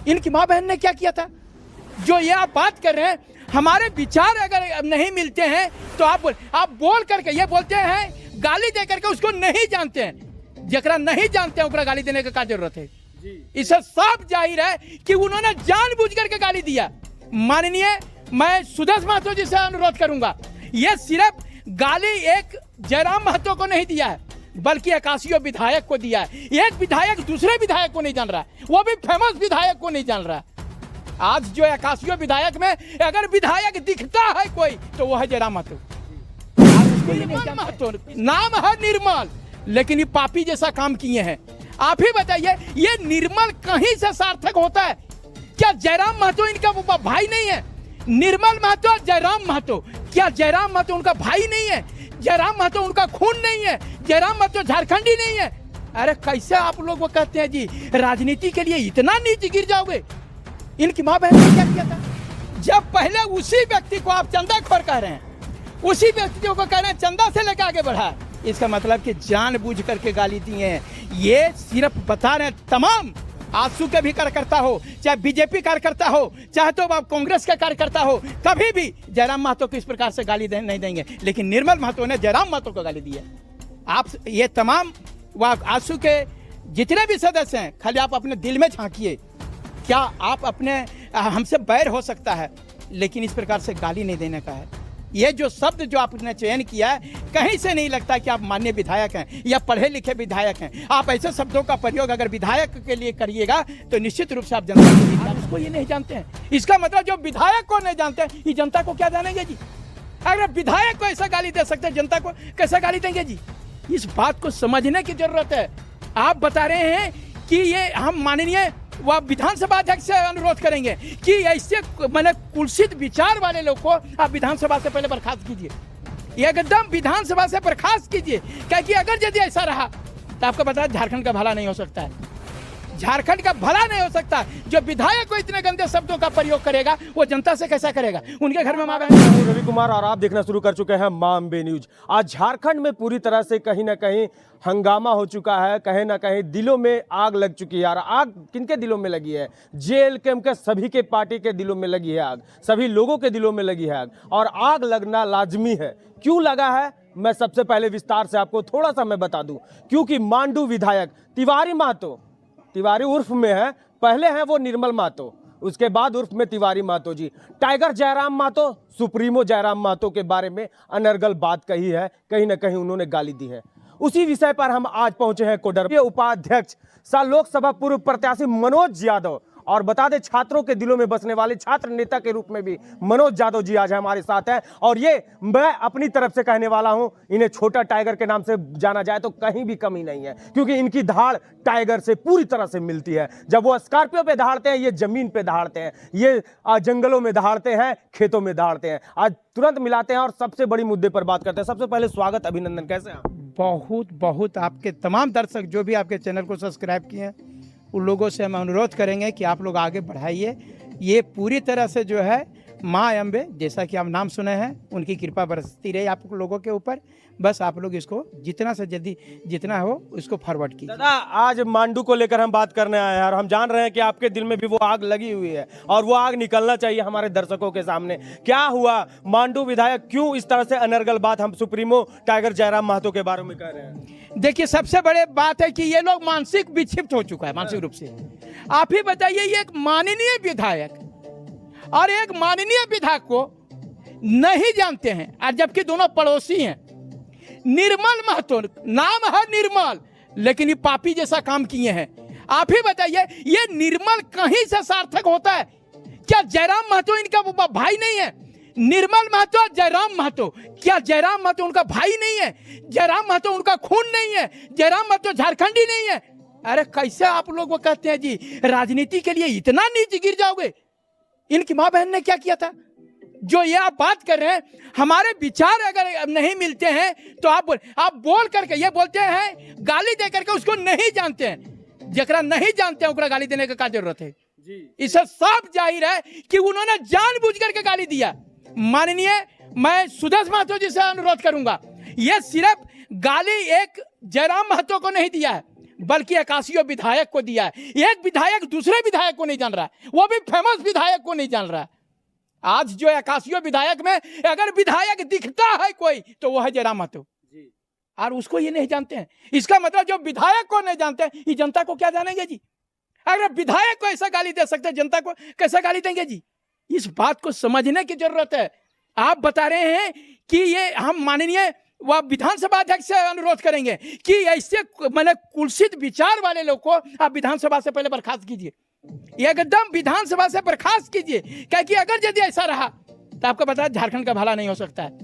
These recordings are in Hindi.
इनकी माँ बहन ने क्या किया था? जो ये आप बात कर रहे हैं, हमारे विचार अगर नहीं मिलते हैं तो आप बोल करके ये बोलते हैं, गाली दे करके उसको नहीं जानते हैं। जकरा नहीं जानते हैं ओकरा गाली देने का क्या जरूरत है? इससे साफ जाहिर है कि उन्होंने जानबूझ करके गाली दिया। माननीय, मैं सुदेश महतो जी से अनुरोध करूंगा, ये सिर्फ गाली एक जयराम महतो को नहीं दिया है, बल्कि 81 विधायक को दिया है। एक विधायक दूसरे विधायक को नहीं जान रहा है, वो भी फेमस विधायक को नहीं जान रहा है। आज जो 81 विधायक में अगर विधायक दिखता है कोई तो वो है जयराम महतो। नाम है निर्मल, लेकिन ये पापी जैसा काम किए हैं। आप ही बताइए, ये निर्मल कहीं से सार्थक होता है क्या? जयराम महतो इनका भाई नहीं है? निर्मल महतो, जयराम महतो, क्या जयराम महतो उनका भाई नहीं है? जयराम महतो उनका खून नहीं है? जयराम महतो झारखंडी नहीं है? अरे कैसे आप लोग वो कहते हैं जी राजनीति के लिए इतना नीचे गिर जाओगे? इनकी माँ बहन ने क्या किया था? जब पहले उसी व्यक्ति को आप चंदाखोर कह रहे हैं, उसी व्यक्ति को कह रहे हैं चंदा से लेकर आगे बढ़ा, इसका मतलब कि जानबूझ करके गाली दिए हैं। ये सिर्फ बता रहे हैं तमाम आजसू के भी कार्यकर्ता हो, चाहे बीजेपी कार्यकर्ता हो, चाहे तो आप कांग्रेस के कार्यकर्ता हो, कभी भी जयराम महतो को इस प्रकार से गाली नहीं देंगे। लेकिन निर्मल महतो ने जयराम महतो को गाली दी है। आप ये तमाम आजसू के जितने भी सदस्य हैं, खाली आप अपने दिल में झांकिए, क्या आप अपने हमसे बैर हो सकता है, लेकिन इस प्रकार से गाली नहीं देने का है। ये जो शब्द जो आपने चयन किया है, कहीं से नहीं लगता कि आप माननीय विधायक हैं या पढ़े लिखे विधायक हैं। आप ऐसे शब्दों का प्रयोग अगर विधायक के लिए करिएगा तो निश्चित रूप से आप जनता को उसको ये नहीं जानते हैं। इसका मतलब जो विधायक को नहीं जानते हैं, ये जनता को क्या जानेंगे जी? अगर विधायक को ऐसा गाली दे सकते हैं, जनता को कैसे गाली देंगे जी? इस बात को समझने की जरूरत है। आप बता रहे हैं कि ये हम माननीय वह विधानसभा अध्यक्ष से अनुरोध करेंगे कि ऐसे मैंने कुलसित विचार वाले लोग को आप विधानसभा से पहले बर्खास्त कीजिए, एकदम विधानसभा से बर्खास्त कीजिए। क्योंकि अगर यदि ऐसा रहा तो आपको पता है झारखंड का भला नहीं हो सकता है। झारखंड का भला नहीं हो सकता। जो विधायक को इतने गंदे शब्दों का प्रयोग करेगा वो जनता से कैसा करेगा? उनके घर में माँ बहन। रवि कुमार और आप देखना शुरू कर चुके हैं माँ अम्बे न्यूज। आज झारखंड में पूरी तरह से कहीं ना कहीं हंगामा हो चुका है, कहीं ना कहीं दिलों में आग लग चुकी है। यार आग किनके दिलों में लगी है? जेएलके के सभी के पार्टी के दिलों में लगी है आग, सभी लोगों के दिलों में लगी है आग, और आग लगना लाजमी है। क्यों लगा है मैं सबसे पहले विस्तार से आपको थोड़ा सा मैं बता दूं। क्योंकि मांडू विधायक तिवारी महतो, तिवारी उर्फ में है, पहले हैं वो निर्मल महतो, उसके बाद उर्फ में तिवारी महतो जी, टाइगर जयराम महतो, सुप्रीमो जयराम महतो के बारे में अनर्गल बात कही है, कहीं ना कहीं उन्होंने गाली दी है। उसी विषय पर हम आज पहुंचे हैं कोडर के उपाध्यक्ष लोकसभा पूर्व प्रत्याशी मनोज यादव, और बता दें छात्रों के दिलों में बसने वाले छात्र नेता के रूप में भी मनोज यादव जी आज हमारे साथ हैं। और ये मैं अपनी तरफ से कहने वाला हूं, इन्हें छोटा टाइगर के नाम से जाना जाए तो कहीं भी कमी नहीं है, क्योंकि इनकी दहाड़ टाइगर से पूरी तरह से मिलती है। जब वो स्कॉर्पियो पे दहाड़ते हैं, ये जमीन पे दहाड़ते हैं, ये जंगलों में दहाड़ते हैं, खेतों में दहाड़ते हैं। आज तुरंत मिलाते हैं और सबसे बड़ी मुद्दे पर बात करते हैं। सबसे पहले स्वागत, अभिनंदन, कैसे हैं? बहुत बहुत आपके तमाम दर्शक जो भी आपके चैनल को सब्सक्राइब किए हैं, उन लोगों से हम अनुरोध करेंगे कि आप लोग आगे बढ़ाइए। ये पूरी तरह से जो है माँ अम्बे, जैसा कि आप नाम सुने हैं, उनकी कृपा बरसती रहे आप लोगों के ऊपर। बस आप लोग इसको जितना से जल्दी जितना हो उसको फॉरवर्ड कीजिए। दादा, आज मांडू को लेकर हम बात करने आए हैं और हम जान रहे हैं कि आपके दिल में भी वो आग लगी हुई है और वो आग निकलना चाहिए हमारे दर्शकों के सामने। क्या हुआ? मांडू विधायक क्यों इस तरह से अनर्गल बात हम सुप्रीमो टाइगर जयराम महतो के बारे में कह रहे हैं? देखिए, सबसे बड़े बात है कि ये लोग मानसिक विक्षिप्त हो चुका है, मानसिक रूप से। आप ही बताइए, ये एक माननीय विधायक और एक माननीय विधायक को नहीं जानते हैं, और जबकि दोनों पड़ोसी हैं। निर्मल महतो, नाम है निर्मल, लेकिन ये पापी जैसा काम किए हैं। आप ही बताइए, ये निर्मल कहीं से सार्थक होता है क्या? जयराम महतो इनका भाई नहीं है? निर्मल महतो, जयराम महतो, क्या जयराम महतो उनका भाई नहीं है? जयराम महतो उनका खून नहीं है? जयराम महतो झारखंडी नहीं है? अरे कैसे आप लोग वो कहते हैं जी राजनीति के लिए इतना नीचे गिर जाओगे? इनकी माँ बहन ने क्या किया था? जो ये आप बात कर रहे हैं, हमारे विचार अगर नहीं मिलते हैं तो आप बोल करके ये बोलते हैं, गाली दे करके उसको नहीं जानते हैं। जकरा नहीं जानते हैं ओकरा गाली देने का क्या जरूरत है जी? इससे साफ जाहिर है कि उन्होंने जानबूझ करके गाली दिया। माननीय, मैं सुदेश महतो जी से अनुरोध करूंगा, ये सिर्फ गाली एक जयराम महतो को नहीं दिया है, बल्कि आकाशीय विधायक को दिया है। एक विधायक दूसरे विधायक को नहीं जान रहा है, वो भी फेमस विधायक को नहीं जान रहा है। आज जो आकाशीय विधायक में अगर विधायक दिखता है कोई तो वो है जयराम महतो, और उसको ये नहीं जानते हैं। इसका मतलब जो विधायक को नहीं जानते हैं, ये जनता को क्या जानेंगे जी? अगर विधायक को ऐसा गाली दे सकते हैं, जनता को कैसा गाली देंगे जी? इस बात को समझने की जरूरत है। आप बता रहे हैं कि ये हम माननीय वह विधानसभा अध्यक्ष से अनुरोध करेंगे कि ऐसे मैंने कुलसित विचार वाले लोग को आप विधानसभा से पहले बर्खास्त कीजिए, एकदम विधानसभा से बर्खास्त कीजिए। क्योंकि अगर यदि ऐसा रहा तो आपको पता है झारखंड का भला नहीं हो सकता है,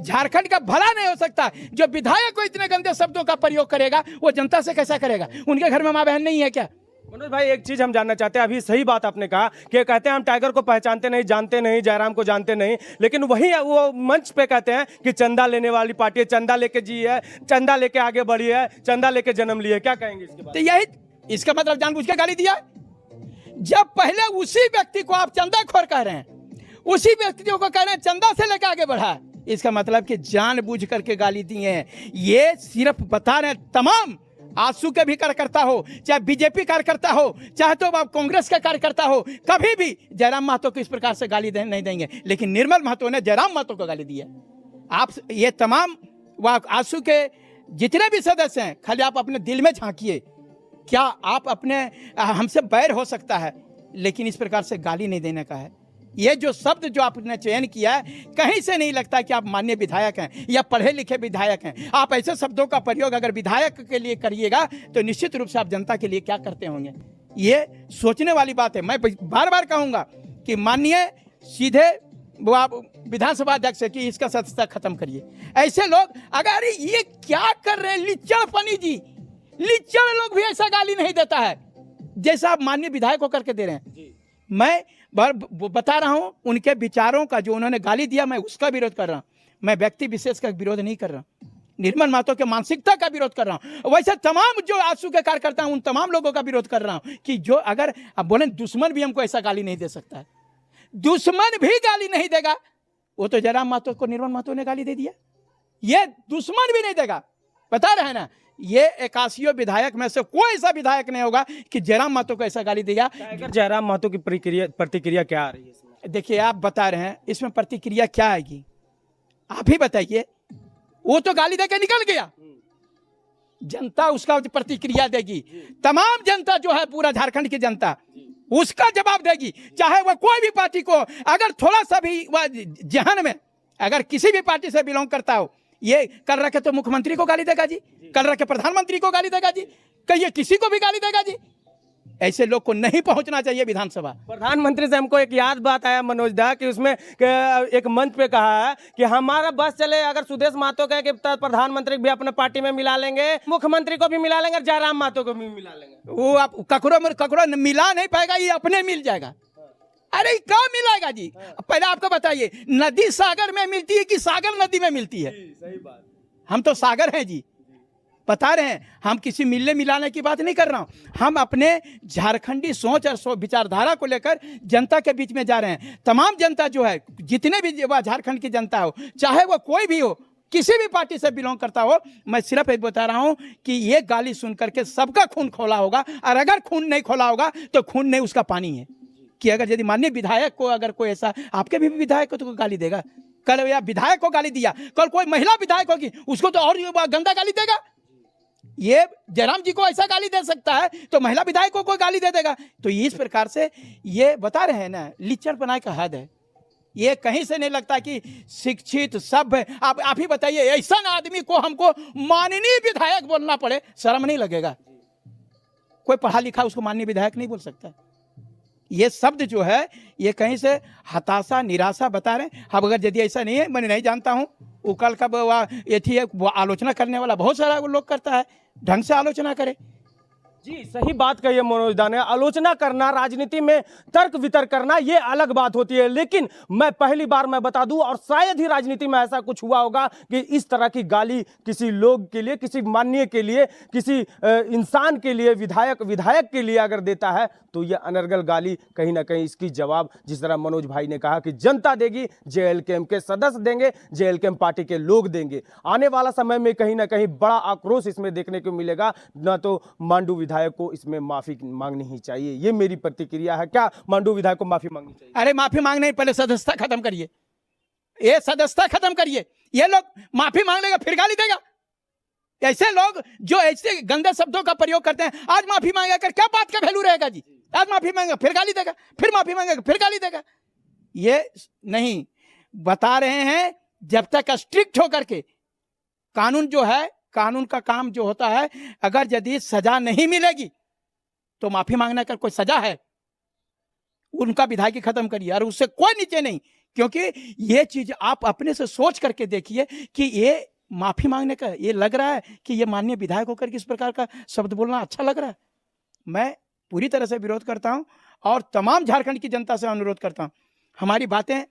झारखंड का भला नहीं हो सकता। जो विधायक को इतने गंदे शब्दों का प्रयोग करेगा वो जनता से कैसा करेगा? उनके घर में माँ बहन नहीं है क्या? मनोज भाई, एक चीज हम जानना चाहते हैं, अभी सही बात आपने कहा कि कहते हैं हम टाइगर को पहचानते नहीं, जानते नहीं, जयराम को जानते नहीं, लेकिन वही वो मंच पे कहते हैं कि चंदा लेने वाली पार्टी है, चंदा लेके जी है, चंदा लेके आगे बढ़ी है, चंदा लेके जन्म ली है। क्या कहेंगे इसके बारे में? तो यही इसका मतलब जानबूझ के गाली दिया। जब पहले उसी व्यक्ति को आप चंदा खोर कह रहे हैं, उसी व्यक्ति को कह रहे हैं चंदा से लेकर आगे बढ़ा, इसका मतलब कि जानबूझ करके गाली दी है। ये सिर्फ बता रहे हैं तमाम आजसू के भी कार्यकर्ता हो, चाहे बीजेपी कार्यकर्ता हो, चाहे तो आप कांग्रेस का कार्यकर्ता हो, कभी भी जयराम महतो को इस प्रकार से गाली नहीं देंगे। लेकिन निर्मल महतो ने जयराम महतो को गाली दी है। आप ये तमाम आजसू के जितने भी सदस्य हैं, खाली आप अपने दिल में झांकिए, क्या आप अपने हमसे बैर हो सकता है, लेकिन इस प्रकार से गाली नहीं देने का है। ये जो शब्द जो आपने चयन किया है, कहीं से नहीं लगता कि आप माननीय विधायक हैं या पढ़े लिखे विधायक हैं। आप ऐसे शब्दों का प्रयोग अगर विधायक के लिए करिएगा तो निश्चित रूप से आप जनता के लिए क्या करते होंगे, ये सोचने वाली बात है। मैं बार बार कहूँगा कि माननीय सीधे वो आप विधानसभा अध्यक्ष की इसका सदस्यता खत्म करिए। ऐसे लोग अगर ये क्या कर रहे हैं, लिच्चड़ पनी जी, लिच्चड़ लोग भी ऐसा गाली नहीं देता है जैसा आप माननीय विधायक को करके दे रहे हैं। मैं बता रहा हूं उनके विचारों का, जो उन्होंने गाली दिया मैं उसका विरोध कर रहा हूं। मैं व्यक्ति विशेष का विरोध नहीं कर रहा, निर्मल महतो के मानसिकता का विरोध कर रहा हूं। वैसे तमाम जो आजसू के कार्यकर्ता हैं उन तमाम लोगों का विरोध कर रहा हूं कि जो अगर अब बोले दुश्मन भी हमको ऐसा गाली नहीं दे सकता है, दुश्मन भी गाली नहीं देगा। वो तो जयराम महतो को निर्मल महतो ने गाली दे दिया, ये दुश्मन भी नहीं देगा। बता रहे हैं ना, ये 81 विधायक में से कोई ऐसा विधायक नहीं होगा कि जयराम महतो को ऐसा गाली देगा। जयराम महतो की प्रतिक्रिया क्या आ रही है इसमें? देखिए, आप बता रहे हैं इसमें प्रतिक्रिया क्या आएगी, आप ही बताइए। वो तो गाली देके निकल गया, जनता उसका प्रतिक्रिया देगी। तमाम जनता जो है, पूरा झारखंड की जनता उसका जवाब देगी। चाहे वह कोई भी पार्टी को अगर थोड़ा सा भी वह जहन में अगर किसी भी पार्टी से बिलोंग करता हो, ये कल रखे तो मुख्यमंत्री को गाली देगा जी, कल रखे प्रधानमंत्री को गाली देगा जी, कहिए किसी को भी गाली देगा जी। ऐसे लोग को नहीं पहुंचना चाहिए विधानसभा। प्रधानमंत्री से हमको एक याद बात आया मनोज दा कि उसमें एक मंच पे कहा है कि हमारा बस चले अगर सुदेश महतो कहे कि प्रधानमंत्री भी अपने पार्टी में मिला लेंगे, मुख्यमंत्री को भी मिला लेंगे, जयराम महतो को भी मिला लेंगे। वो आप ककरो मिला नहीं पाएगा, ये अपने मिल जाएगा। अरे क्या मिलाएगा जी? पहले आपको बताइए, नदी सागर में मिलती है कि सागर नदी में मिलती है? सही बात। हम तो सागर हैं जी, बता रहे हैं। हम किसी मिलने मिलाने की बात नहीं कर रहा हूं, हम अपने झारखंडी सोच और विचारधारा को लेकर जनता के बीच में जा रहे हैं। तमाम जनता जो है, जितने भी वह झारखंड की जनता हो, चाहे वह कोई भी हो, किसी भी पार्टी से बिलोंग करता हो, मैं सिर्फ एक बता रहा हूं कि ये गाली सुन करके सबका खून खोला होगा। और अगर खून नहीं खोला होगा तो खून नहीं उसका पानी है। कि अगर यदि माननीय विधायक को अगर कोई ऐसा, आपके भी विधायक को तो गाली देगा, कल या विधायक को गाली दिया, कल कोई महिला विधायक होगी उसको तो और गंदा गाली देगा। ये जयराम जी को ऐसा गाली दे सकता है तो महिला विधायकों को गाली दे देगा। तो इस प्रकार से ये बता रहे हैं ना, लिच्चड़ बनाए का हद है। ये कहीं से नहीं लगता कि शिक्षित सभ्य, आप ही बताइए, ऐसा आदमी को हमको माननीय विधायक बोलना पड़े, शर्म नहीं लगेगा? कोई पढ़ा लिखा उसको माननीय विधायक नहीं बोल सकता। ये शब्द जो है ये कहीं से हताशा, निराशा बता रहे हैं। अब अगर यदि ऐसा नहीं है, मैं नहीं जानता हूँ, उकल का ये थी वो आलोचना करने वाला बहुत सारा लोग करता है, ढंग से आलोचना करे। जी सही बात कही है मनोज दा ने। आलोचना करना, राजनीति में तर्क वितर्क करना, ये अलग बात होती है, लेकिन मैं पहली बार मैं बता दूं, और शायद ही राजनीति में ऐसा कुछ हुआ होगा कि इस तरह की गाली किसी लोग के लिए, किसी माननीय के लिए, किसी इंसान के लिए, विधायक के लिए अगर देता है तो यह अनर्गल गाली कहीं ना कहीं इसकी जवाब, जिस तरह मनोज भाई ने कहा कि जनता देगी, जेएलकेएम के सदस्य देंगे, जेएलकेएम पार्टी के लोग देंगे। आने वाला समय में कहीं ना कहीं बड़ा आक्रोश इसमें देखने को मिलेगा। ना तो मांडू विधायक को इसमें माफी मांगनी ही चाहिए, ये मेरी प्रतिक्रिया है। क्या मांडू विधायक को माफी मांगनी चाहिए? अरे माफी मांगने पहले सदस्यता खत्म करिए, ये सदस्यता खत्म करिए। ये लोग माफी मांग लेगा फिर गाली देगा। ऐसे लोग जो ऐसे गंदे शब्दों का प्रयोग करते हैं, आज माफी मांगेगा कर क्या बात का वैल्यू रहेगा जी? आज माफी मांगेगा फिर गाली देगा, फिर माफी मांगेगा फिर गाली देगा। ये नहीं बता रहे हैं, जब तक स्ट्रिक्ट होकर के कानून जो है, कानून का काम जो होता है, अगर यदि सजा नहीं मिलेगी तो माफी मांगने का कोई सजा है? उनका विधायकी खत्म करिए और उससे कोई नीचे नहीं, क्योंकि ये चीज आप अपने से सोच करके देखिए कि ये माफी मांगने का ये लग रहा है कि ये माननीय विधायक होकर किस प्रकार का शब्द बोलना अच्छा लग रहा है। मैं पूरी तरह से विरोध करता हूं और तमाम झारखंड की जनता से अनुरोध करता हूं, हमारी बातें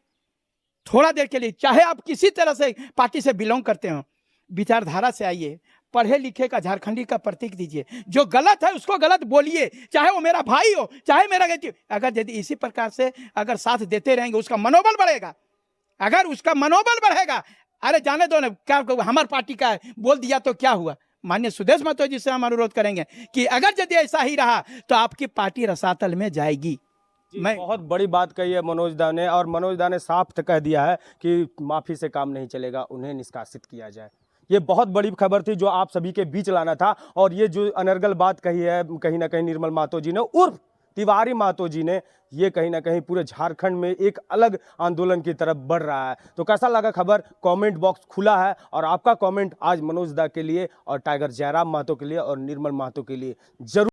थोड़ा देर के लिए, चाहे आप किसी तरह से पार्टी से बिलोंग करते हो, विचारधारा से आइए, पढ़े लिखे का झारखंडी का प्रतीक दीजिए, जो गलत है उसको गलत बोलिए, चाहे वो मेरा भाई हो, चाहे मेरा बेटी। अगर यदि इसी प्रकार से अगर साथ देते रहेंगे, उसका मनोबल बढ़ेगा। अगर उसका मनोबल बढ़ेगा, अरे जाने दो ना, क्या हमारी पार्टी का है, बोल दिया तो क्या हुआ। माननीय सुदेश महतो जी से हम अनुरोध करेंगे कि अगर यदि ऐसा ही रहा तो आपकी पार्टी रसातल में जाएगी। मैं बहुत बड़ी बात कही है मनोज दा ने, और मनोज दा ने साफ कह दिया है कि माफी से काम नहीं चलेगा, उन्हें निष्कासित किया जाए। ये बहुत बड़ी खबर थी जो आप सभी के बीच लाना था। और ये जो अनर्गल बात कही है कहीं ना कहीं निर्मल महतो जी ने उर्फ तिवारी महतो जी ने, ये कहीं ना कहीं पूरे झारखंड में एक अलग आंदोलन की तरफ बढ़ रहा है। तो कैसा लगा खबर? कमेंट बॉक्स खुला है, और आपका कमेंट आज मनोज दा के लिए और टाइगर जयराम महतो के लिए और निर्मल महतो के लिए जरूर